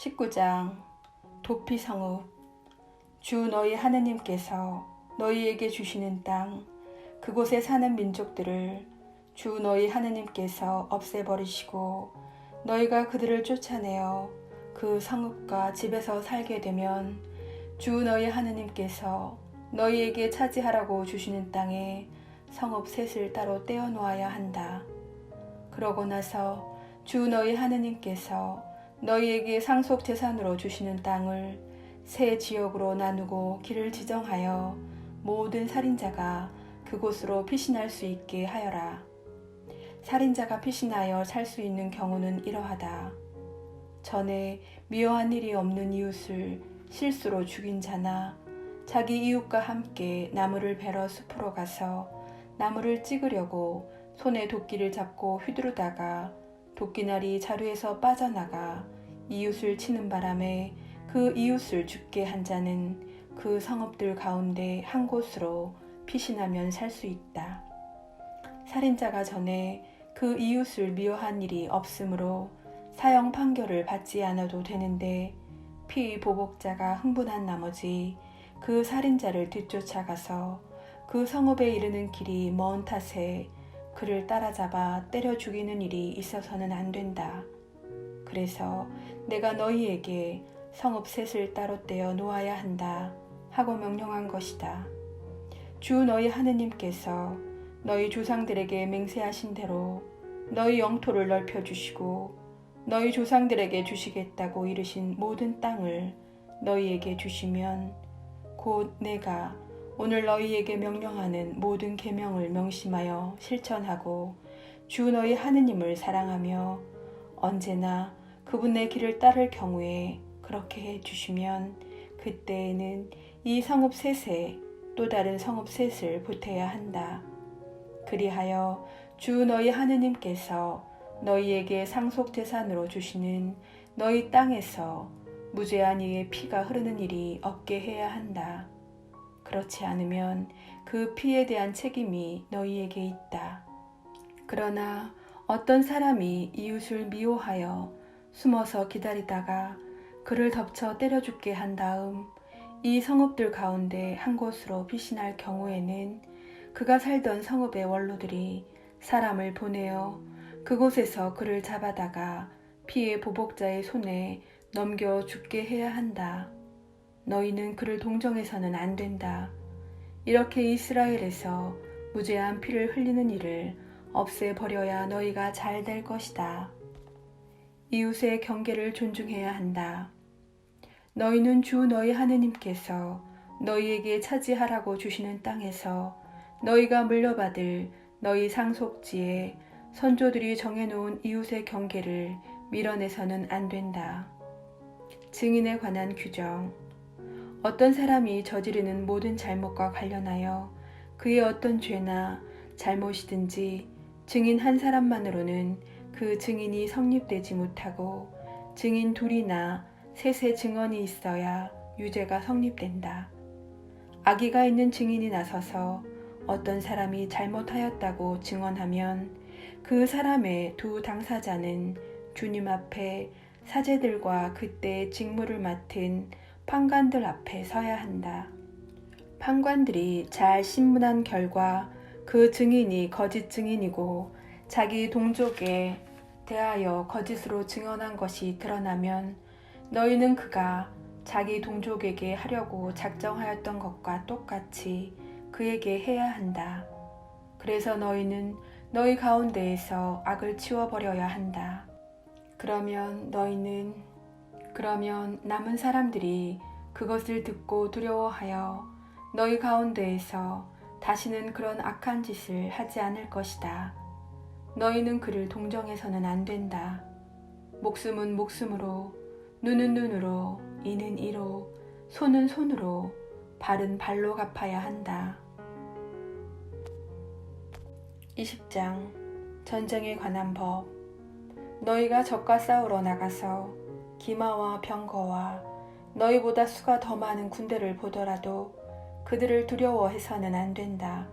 19장 도피 성읍. 주 너희 하느님께서 너희에게 주시는 땅, 그곳에 사는 민족들을 주 너희 하느님께서 없애버리시고 너희가 그들을 쫓아내어 그 성읍과 집에서 살게 되면 주 너희 하느님께서 너희에게 차지하라고 주시는 땅에 성읍 셋을 따로 떼어 놓아야 한다. 그러고 나서 주 너희 하느님께서 너희에게 상속 재산으로 주시는 땅을 세 지역으로 나누고 길을 지정하여 모든 살인자가 그곳으로 피신할 수 있게 하여라. 살인자가 피신하여 살 수 있는 경우는 이러하다. 전에 미워한 일이 없는 이웃을 실수로 죽인 자나 자기 이웃과 함께 나무를 베러 숲으로 가서 나무를 찍으려고 손에 도끼를 잡고 휘두르다가 도끼날이 자루에서 빠져나가 이웃을 치는 바람에 그 이웃을 죽게 한 자는 그 성읍들 가운데 한 곳으로 피신하면 살 수 있다. 살인자가 전에 그 이웃을 미워한 일이 없으므로 사형 판결을 받지 않아도 되는데 피보복자가 흥분한 나머지 그 살인자를 뒤쫓아가서 그 성읍에 이르는 길이 먼 탓에 그를 따라잡아 때려 죽이는 일이 있어서는 안 된다. 그래서 내가 너희에게 성읍 셋을 따로 떼어 놓아야 한다 하고 명령한 것이다. 주 너희 하느님께서 너희 조상들에게 맹세하신 대로 너희 영토를 넓혀주시고 너희 조상들에게 주시겠다고 이르신 모든 땅을 너희에게 주시면 곧 내가 오늘 너희에게 명령하는 모든 계명을 명심하여 실천하고 주 너희 하느님을 사랑하며 언제나 그분의 길을 따를 경우에 그렇게 해 주시면 그때에는 이 성읍 셋에 또 다른 성읍 셋을 보태야 한다. 그리하여 주 너희 하느님께서 너희에게 상속 재산으로 주시는 너희 땅에서 무죄한 이의 피가 흐르는 일이 없게 해야 한다. 그렇지 않으면 그 피에 대한 책임이 너희에게 있다. 그러나 어떤 사람이 이웃을 미워하여 숨어서 기다리다가 그를 덮쳐 때려 죽게 한 다음 이 성읍들 가운데 한 곳으로 피신할 경우에는 그가 살던 성읍의 원로들이 사람을 보내어 그곳에서 그를 잡아다가 피해 보복자의 손에 넘겨 죽게 해야 한다. 너희는 그를 동정해서는 안 된다. 이렇게 이스라엘에서 무죄한 피를 흘리는 일을 없애버려야 너희가 잘 될 것이다. 이웃의 경계를 존중해야 한다. 너희는 주 너희 하느님께서 너희에게 차지하라고 주시는 땅에서 너희가 물려받을 너희 상속지에 선조들이 정해놓은 이웃의 경계를 밀어내서는 안 된다. 증인에 관한 규정. 어떤 사람이 저지르는 모든 잘못과 관련하여 그의 어떤 죄나 잘못이든지 증인 한 사람만으로는 그 증인이 성립되지 못하고 증인 둘이나 셋의 증언이 있어야 유죄가 성립된다. 악의가 있는 증인이 나서서 어떤 사람이 잘못하였다고 증언하면 그 사람의 두 당사자는 주님 앞에 사제들과 그때 직무를 맡은 판관들 앞에 서야 한다. 판관들이 잘 신문한 결과 그 증인이 거짓 증인이고 자기 동족에 대하여 거짓으로 증언한 것이 드러나면 너희는 그가 자기 동족에게 하려고 작정하였던 것과 똑같이 그에게 해야 한다. 그래서 너희는 너희 가운데에서 악을 치워버려야 한다. 그러면 남은 사람들이 그것을 듣고 두려워하여 너희 가운데에서 다시는 그런 악한 짓을 하지 않을 것이다. 너희는 그를 동정해서는 안 된다. 목숨은 목숨으로, 눈은 눈으로, 이는 이로, 손은 손으로, 발은 발로 갚아야 한다. 20장 전쟁에 관한 법. 너희가 적과 싸우러 나가서 기마와 병거와 너희보다 수가 더 많은 군대를 보더라도 그들을 두려워해서는 안 된다.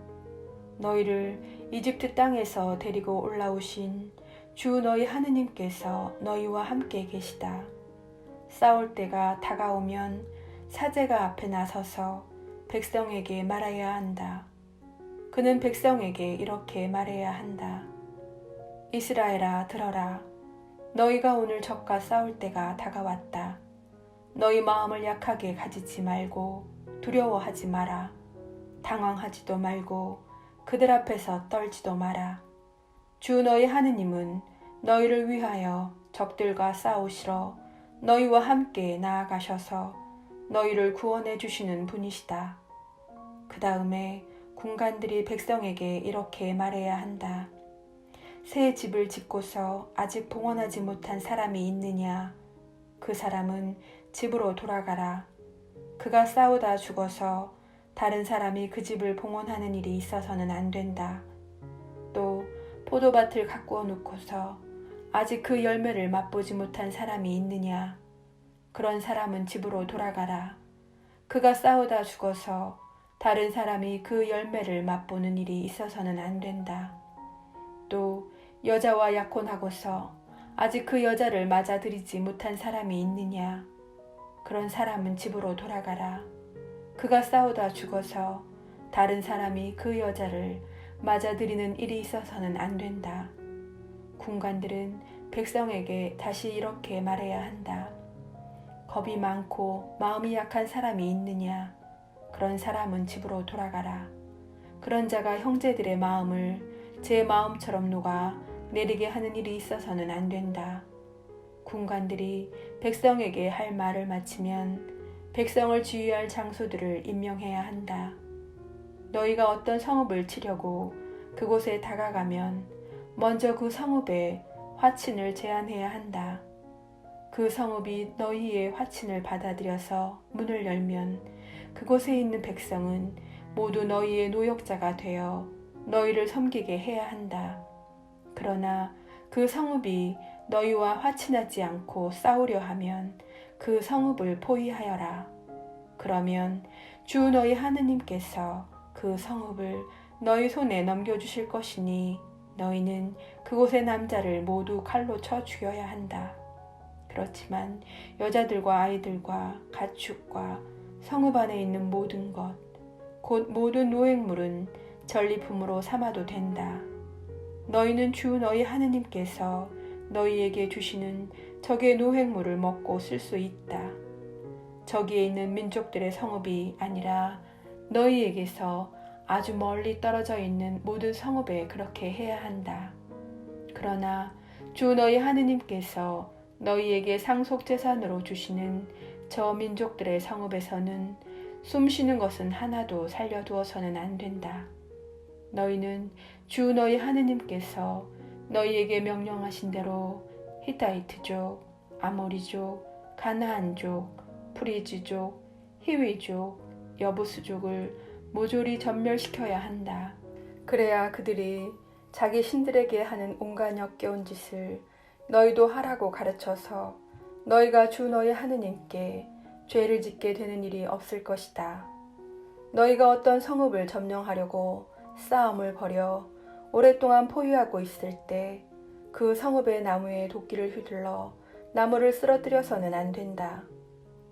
너희를 이집트 땅에서 데리고 올라오신 주 너희 하느님께서 너희와 함께 계시다. 싸울 때가 다가오면 사제가 앞에 나서서 백성에게 말해야 한다. 그는 백성에게 이렇게 말해야 한다. 이스라엘아, 들어라. 너희가 오늘 적과 싸울 때가 다가왔다. 너희 마음을 약하게 가지지 말고 두려워하지 마라. 당황하지도 말고 그들 앞에서 떨지도 마라. 주 너희 하느님은 너희를 위하여 적들과 싸우시러 너희와 함께 나아가셔서 너희를 구원해 주시는 분이시다. 그 다음에 군관들이 백성에게 이렇게 말해야 한다. 새 집을 짓고서 아직 봉헌하지 못한 사람이 있느냐? 그 사람은 집으로 돌아가라. 그가 싸우다 죽어서 다른 사람이 그 집을 봉헌하는 일이 있어서는 안 된다. 또 포도밭을 가꾸어 놓고서 아직 그 열매를 맛보지 못한 사람이 있느냐? 그런 사람은 집으로 돌아가라. 그가 싸우다 죽어서 다른 사람이 그 열매를 맛보는 일이 있어서는 안 된다. 또 여자와 약혼하고서 아직 그 여자를 맞아들이지 못한 사람이 있느냐? 그런 사람은 집으로 돌아가라. 그가 싸우다 죽어서 다른 사람이 그 여자를 맞아들이는 일이 있어서는 안 된다. 군관들은 백성에게 다시 이렇게 말해야 한다. 겁이 많고 마음이 약한 사람이 있느냐? 그런 사람은 집으로 돌아가라. 그런 자가 형제들의 마음을 제 마음처럼 녹아 내리게 하는 일이 있어서는 안 된다. 군관들이 백성에게 할 말을 마치면 백성을 지휘할 장소들을 임명해야 한다. 너희가 어떤 성읍을 치려고 그곳에 다가가면 먼저 그 성읍에 화친을 제안해야 한다. 그 성읍이 너희의 화친을 받아들여서 문을 열면 그곳에 있는 백성은 모두 너희의 노역자가 되어 너희를 섬기게 해야 한다. 그러나 그 성읍이 너희와 화친하지 않고 싸우려 하면 그 성읍을 포위하여라. 그러면 주 너희 하느님께서 그 성읍을 너희 손에 넘겨주실 것이니 너희는 그곳의 남자를 모두 칼로 쳐 죽여야 한다. 그렇지만 여자들과 아이들과 가축과 성읍 안에 있는 모든 것, 곧 모든 노획물은 전리품으로 삼아도 된다. 너희는 주 너희 하느님께서 너희에게 주시는 적의 노획물을 먹고 쓸 수 있다. 저기에 있는 민족들의 성읍이 아니라 너희에게서 아주 멀리 떨어져 있는 모든 성읍에 그렇게 해야 한다. 그러나 주 너희 하느님께서 너희에게 상속재산으로 주시는 저 민족들의 성읍에서는 숨쉬는 것은 하나도 살려두어서는 안 된다. 너희는 주 너희 하느님께서 너희에게 명령하신 대로 히타이트족, 아모리족, 가나안족, 프리즈족, 히위족, 여부스족을 모조리 전멸시켜야 한다. 그래야 그들이 자기 신들에게 하는 온갖 역겨운 짓을 너희도 하라고 가르쳐서 너희가 주 너희 하느님께 죄를 짓게 되는 일이 없을 것이다. 너희가 어떤 성읍을 점령하려고 싸움을 벌여 오랫동안 포위하고 있을 때 그 성읍의 나무에 도끼를 휘둘러 나무를 쓰러뜨려서는 안 된다.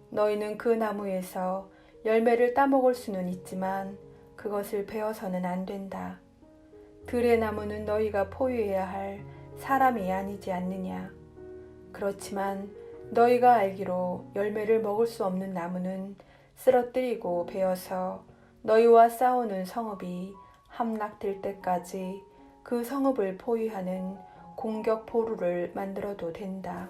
너희는 그 나무에서 열매를 따먹을 수는 있지만 그것을 베어서는 안 된다. 들의 나무는 너희가 포위해야 할 사람이 아니지 않느냐. 그렇지만 너희가 알기로 열매를 먹을 수 없는 나무는 쓰러뜨리고 베어서 너희와 싸우는 성읍이 함락될 때까지 그 성읍을 포위하는 공격 포루를 만들어도 된다.